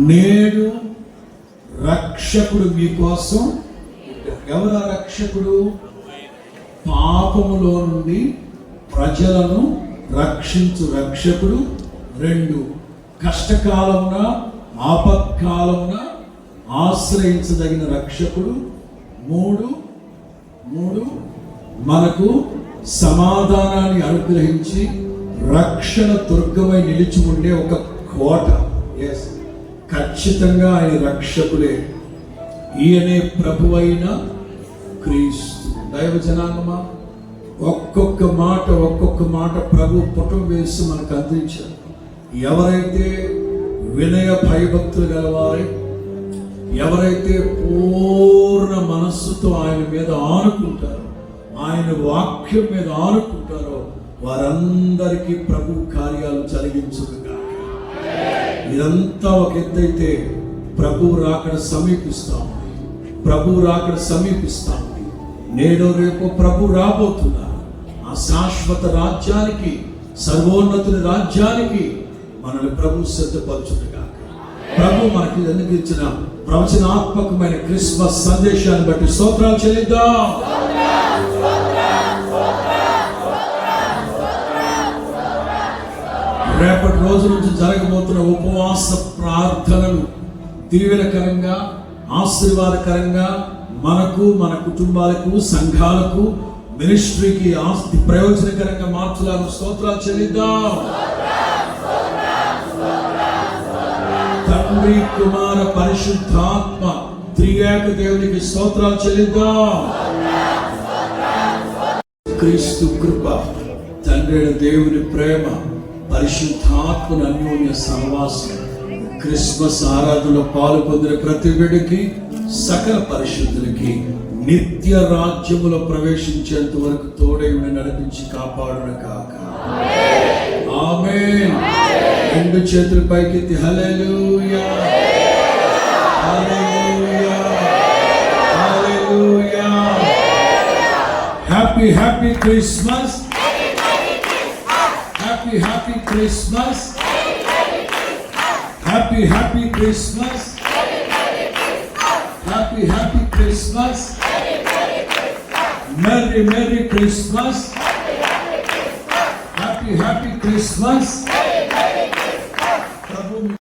నేడు రక్షకుడు మీకోసం. ఎవరు రక్షకుడు? పాపములో నుండి ప్రజలను రక్షించు రక్షకుడు. 2, కష్టకాలమున ఆపత్కాలమున ఆశ్రయించదగిన రక్షకుడు. 3 మనకు సమాధానాన్ని అనుగ్రహించి రక్షణ దుర్గమై నిలిచి ఉండే ఒక కోట. ఖచ్చితంగా ఆయన రక్షకుడే. ఈయనే ప్రభువైన క్రీస్తు. దైవ జనాంగమా, ఒక్కొక్క మాట ప్రభు పుటం వేసి మనకు అందించారు. ఎవరైతే వినయ భయభక్తులు గలవారై, ఎవరైతే పూర్ణ మనస్సుతో ఆయన మీద ఆనుకుంటారో, ఆయన వాక్యం మీద ఆనుకుంటారో, వారందరికీ ప్రభు కార్యాలు జరిగించుగాక. ఇదంతా ఒక ఎత్తైతే ప్రభు రాకడ సమీపిస్తాము. నేడో రేపు ప్రభు రాబోతున్నారు. ఆ శాశ్వత రాజ్యానికి, సర్వోన్నతుని రాజ్యానికి మనల్ని ప్రభు సిద్ధపరచుగాక. ప్రభు మనకి అనుగ్రహించిన ప్రవచనాత్మకమైన క్రిస్మస్ సందేశాన్ని బట్టి స్తోత్రాలు చెల్లిద్దాం. రేపటి రోజు నుంచి జరగబోతున్న ఉపవాస ప్రార్థనలు దీవెనకరంగా, ఆశీర్వాదకరంగా మనకు, మన కుటుంబాలకు, సంఘాలకు, మినిస్ట్రీకి ప్రయోజనకరంగా మార్చాలని స్తోత్రాలు చెల్లిద్దాం. తండ్రి, కుమార, పరిశుద్ధాత్మ త్రియేక దేవునికి స్తోత్రాలు చెల్లిద్దాం. క్రీస్తు కృప, తండ్రి దేవుని ప్రేమ, పరిశుద్ధాత్మను అన్యోన్య సహవాసం, క్రిస్మస్ ఆరాధనలో పాలు పొందిన ప్రతి బిడ్డకి, సకల పరిశుద్ధులకి నిత్య రాజ్యములో ప్రవేశించేంత వరకు తోడై నడిపించి కాపాడును కాక. ఆమేన్. 2 చేతుల పైకెత్తి హల్లెలూయా, హల్లెలూయా, హల్లెలూయా. Happy Christmas. Happy Christmas. Happy Christmas. Happy Christmas. Merry Christmas. Happy Christmas.